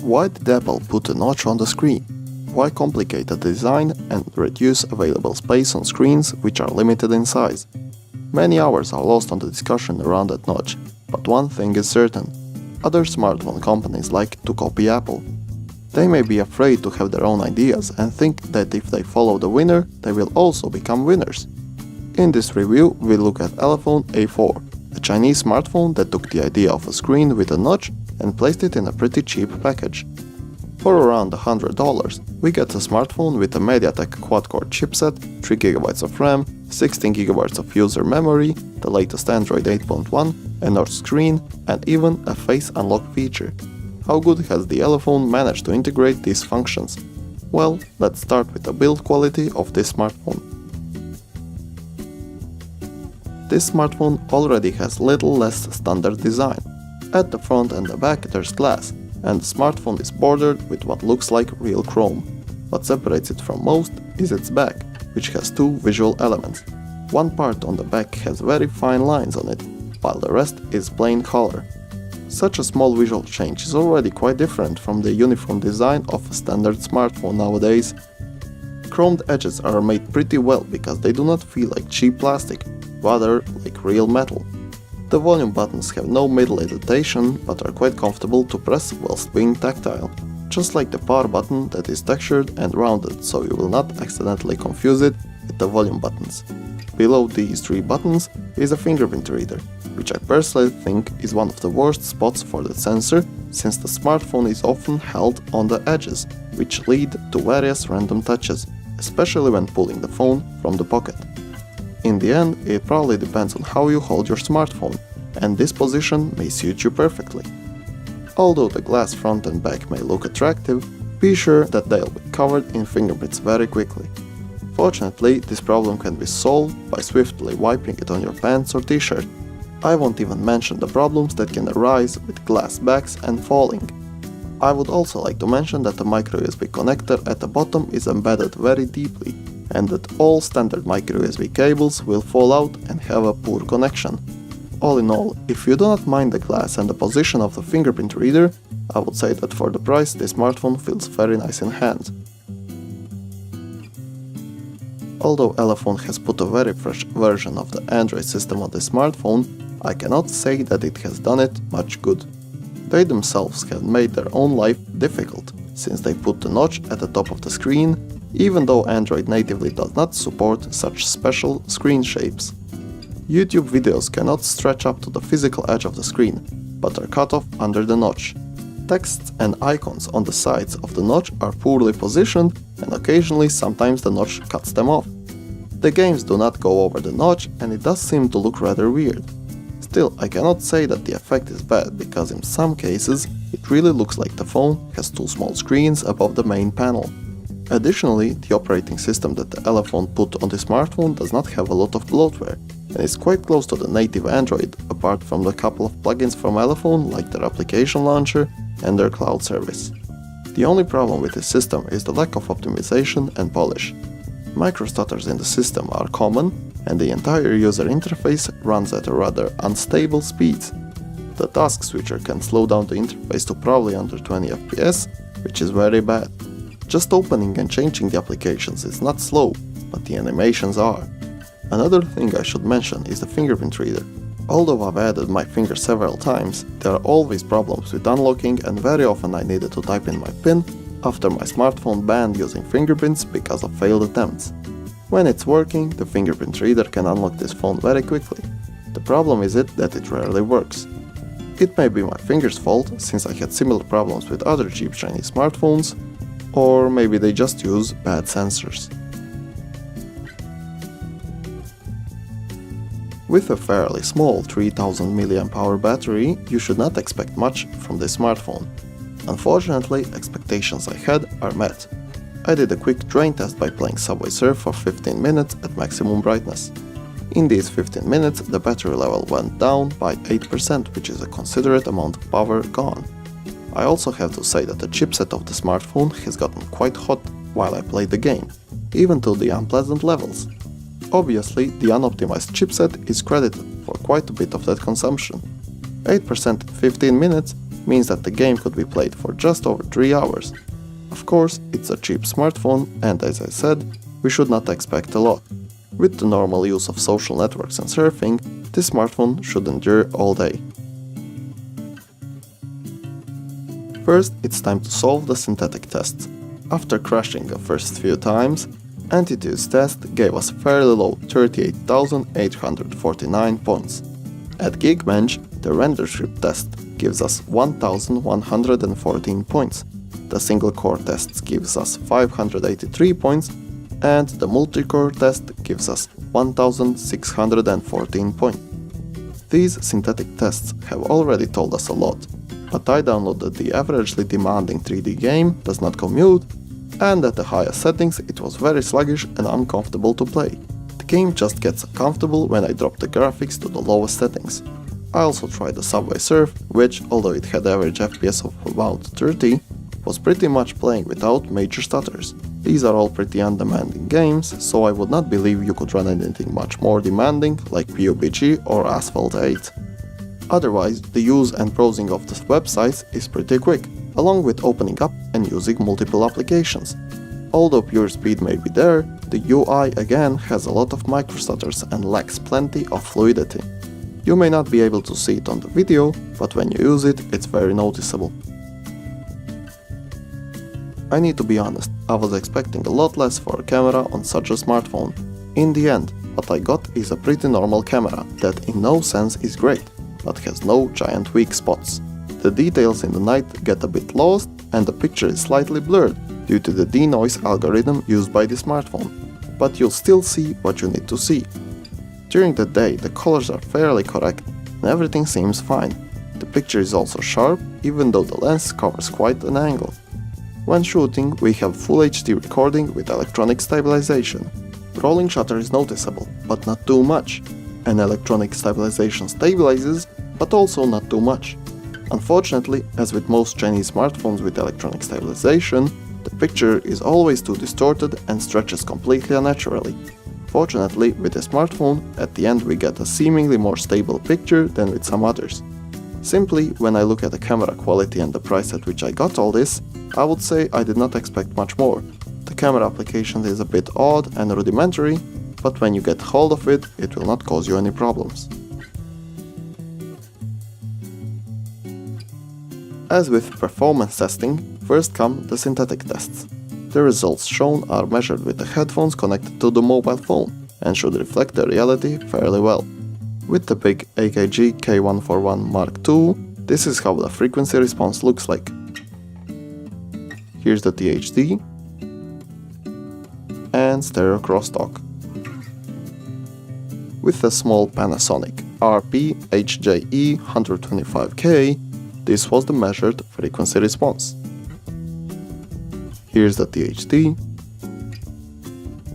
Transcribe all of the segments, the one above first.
Why did Apple put a notch on the screen? Why complicate the design and reduce available space on screens which are limited in size? Many hours are lost on the discussion around that notch, but one thing is certain. Other smartphone companies like to copy Apple. They may be afraid to have their own ideas and think that if they follow the winner, they will also become winners. In this review, we look at Elephone A4, a Chinese smartphone that took the idea of a screen with a notch and placed it in a pretty cheap package. For around $100, we get a smartphone with a MediaTek quad-core chipset, 3GB of RAM, 16GB of user memory, the latest Android 8.1, a notch screen, and even a face unlock feature. How good has the Elephone managed to integrate these functions? Well, let's start with the build quality of this smartphone. This smartphone already has little less standard design. At the front and the back there's glass, and the smartphone is bordered with what looks like real chrome. What separates it from most is its back, which has two visual elements. One part on the back has very fine lines on it, while the rest is plain color. Such a small visual change is already quite different from the uniform design of a standard smartphone nowadays. Chromed edges are made pretty well because they do not feel like cheap plastic, rather like real metal. The volume buttons have no middle indentation but are quite comfortable to press whilst being tactile, just like the power button that is textured and rounded, so you will not accidentally confuse it with the volume buttons. Below these three buttons is a fingerprint reader, which I personally think is one of the worst spots for the sensor, since the smartphone is often held on the edges, which lead to various random touches, especially when pulling the phone from the pocket. In the end, it probably depends on how you hold your smartphone, and this position may suit you perfectly. Although the glass front and back may look attractive, be sure that they'll be covered in fingerprints very quickly. Fortunately, this problem can be solved by swiftly wiping it on your pants or t-shirt. I won't even mention the problems that can arise with glass backs and falling. I would also like to mention that the micro-USB connector at the bottom is embedded very deeply, and that all standard micro-USB cables will fall out and have a poor connection. All in all, if you do not mind the glass and the position of the fingerprint reader, I would say that for the price this smartphone feels very nice in hand. Although Elephone has put a very fresh version of the Android system on the smartphone, I cannot say that it has done it much good. They themselves have made their own life difficult, since they put the notch at the top of the screen, even though Android natively does not support such special screen shapes. YouTube videos cannot stretch up to the physical edge of the screen, but are cut off under the notch. Texts and icons on the sides of the notch are poorly positioned, and occasionally sometimes the notch cuts them off. The games do not go over the notch, and it does seem to look rather weird. Still, I cannot say that the effect is bad, because in some cases it really looks like the phone has two small screens above the main panel. Additionally, the operating system that the Elephone put on the smartphone does not have a lot of bloatware, and is quite close to the native Android, apart from the couple of plugins from Elephone like their application launcher and their cloud service. The only problem with this system is the lack of optimization and polish. Microstutters in the system are common, and the entire user interface runs at a rather unstable speed. The task switcher can slow down the interface to probably under 20 FPS, which is very bad. Just opening and changing the applications is not slow, but the animations are. Another thing I should mention is the fingerprint reader. Although I've added my finger several times, there are always problems with unlocking, and very often I needed to type in my PIN after my smartphone banned using fingerprints because of failed attempts. When it's working, the fingerprint reader can unlock this phone very quickly. The problem is that it rarely works. It may be my finger's fault, since I had similar problems with other cheap Chinese smartphones, or maybe they just use bad sensors. With a fairly small 3000 mAh battery, you should not expect much from this smartphone. Unfortunately, expectations I had are met. I did a quick drain test by playing Subway Surf for 15 minutes at maximum brightness. In these 15 minutes, the battery level went down by 8%, which is a considerate amount of power gone. I also have to say that the chipset of the smartphone has gotten quite hot while I played the game, even to the unpleasant levels. Obviously, the unoptimized chipset is credited for quite a bit of that consumption. 8% in 15 minutes means that the game could be played for just over 3 hours. Of course, it's a cheap smartphone, and as I said, we should not expect a lot. With the normal use of social networks and surfing, this smartphone should endure all day. First, it's time to solve the synthetic tests. After crashing the first few times, Antutu's test gave us fairly low 38,849 points. At Geekbench, the render script test gives us 1,114 points, the single-core test gives us 583 points, and the multi-core test gives us 1,614 points. These synthetic tests have already told us a lot, but I downloaded the averagely demanding 3D game does not commute, and at the highest settings it was very sluggish and uncomfortable to play. The game just gets uncomfortable when I drop the graphics to the lowest settings. I also tried the Subway Surf, which, although it had average FPS of about 30, was pretty much playing without major stutters. These are all pretty undemanding games, so I would not believe you could run anything much more demanding like PUBG or Asphalt 8. Otherwise, the use and browsing of the websites is pretty quick, along with opening up and using multiple applications. Although pure speed may be there, the UI again has a lot of microstutters and lacks plenty of fluidity. You may not be able to see it on the video, but when you use it, it's very noticeable. I need to be honest, I was expecting a lot less for a camera on such a smartphone. In the end, what I got is a pretty normal camera that in no sense is great, but has no giant weak spots. The details in the night get a bit lost and the picture is slightly blurred due to the denoise algorithm used by the smartphone, but you'll still see what you need to see. During the day the colors are fairly correct and everything seems fine. The picture is also sharp even though the lens covers quite an angle. When shooting, we have Full HD recording with electronic stabilization. Rolling shutter is noticeable, but not too much, and electronic stabilization stabilizes, but also not too much. Unfortunately, as with most Chinese smartphones with electronic stabilization, the picture is always too distorted and stretches completely unnaturally. Fortunately, with a smartphone, at the end we get a seemingly more stable picture than with some others. Simply, when I look at the camera quality and the price at which I got all this, I would say I did not expect much more. The camera application is a bit odd and rudimentary, but when you get hold of it, it will not cause you any problems. As with performance testing, first come the synthetic tests. The results shown are measured with the headphones connected to the mobile phone and should reflect the reality fairly well. With the big AKG K141 Mark II, this is how the frequency response looks like. Here's the THD and stereo crosstalk. With the small Panasonic RP HJE 125K, this was the measured frequency response. Here's the THD,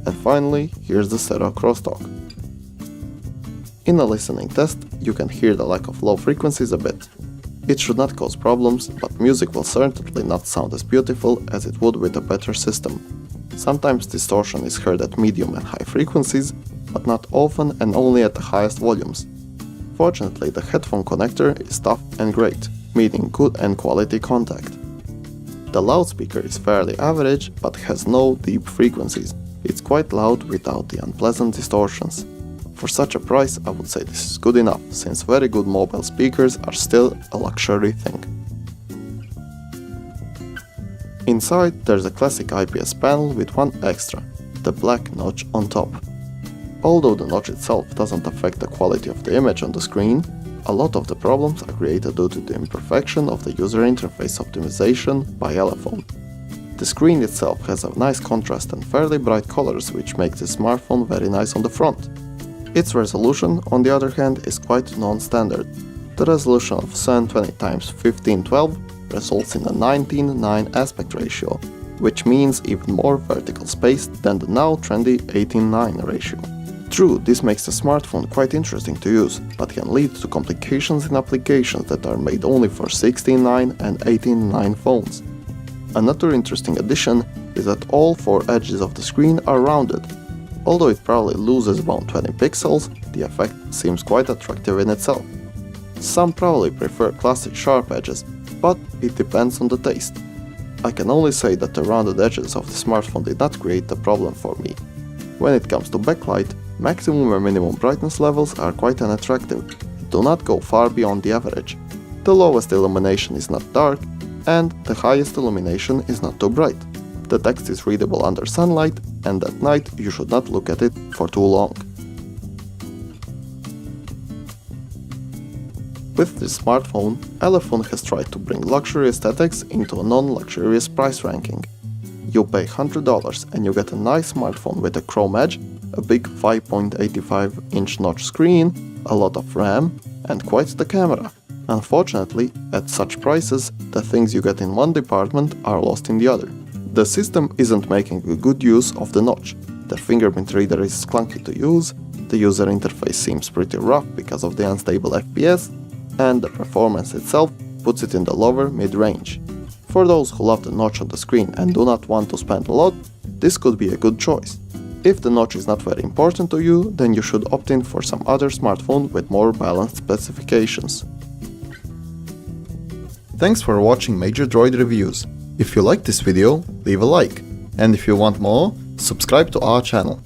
and finally here's the stereo crosstalk. In a listening test, you can hear the lack of low frequencies a bit. It should not cause problems, but music will certainly not sound as beautiful as it would with a better system. Sometimes distortion is heard at medium and high frequencies, but not often and only at the highest volumes. Fortunately, the headphone connector is tough and great, meaning good and quality contact. The loudspeaker is fairly average, but has no deep frequencies. It's quite loud without the unpleasant distortions. For such a price, I would say this is good enough, since very good mobile speakers are still a luxury thing. Inside, there's a classic IPS panel with one extra, the black notch on top. Although the notch itself doesn't affect the quality of the image on the screen, a lot of the problems are created due to the imperfection of the user interface optimization by Elephone. The screen itself has a nice contrast and fairly bright colors, which makes the smartphone very nice on the front. Its resolution, on the other hand, is quite non-standard. The resolution of 720x1512 results in a 19:9 aspect ratio, which means even more vertical space than the now trendy 18:9 ratio. True, this makes the smartphone quite interesting to use, but can lead to complications in applications that are made only for 16:9 and 18:9 phones. Another interesting addition is that all 4 edges of the screen are rounded. Although it probably loses about 20 pixels, the effect seems quite attractive in itself. Some probably prefer classic sharp edges, but it depends on the taste. I can only say that the rounded edges of the smartphone did not create a problem for me. When it comes to backlight, maximum and minimum brightness levels are quite unattractive, and do not go far beyond the average. The lowest illumination is not dark, and the highest illumination is not too bright. The text is readable under sunlight, and at night you should not look at it for too long. With this smartphone, Elephone has tried to bring luxury aesthetics into a non-luxurious price ranking. You pay $100 and you get a nice smartphone with a chrome edge, a big 5.85-inch notch screen, a lot of RAM, and quite the camera. Unfortunately, at such prices, the things you get in one department are lost in the other. The system isn't making a good use of the notch. The fingerprint reader is clunky to use, the user interface seems pretty rough because of the unstable FPS, and the performance itself puts it in the lower mid-range. For those who love the notch on the screen and do not want to spend a lot, this could be a good choice. If the notch is not very important to you, then you should opt in for some other smartphone with more balanced specifications. Thanks for watching Major Droid Reviews. If you liked this video, leave a like, and if you want more, subscribe to our channel.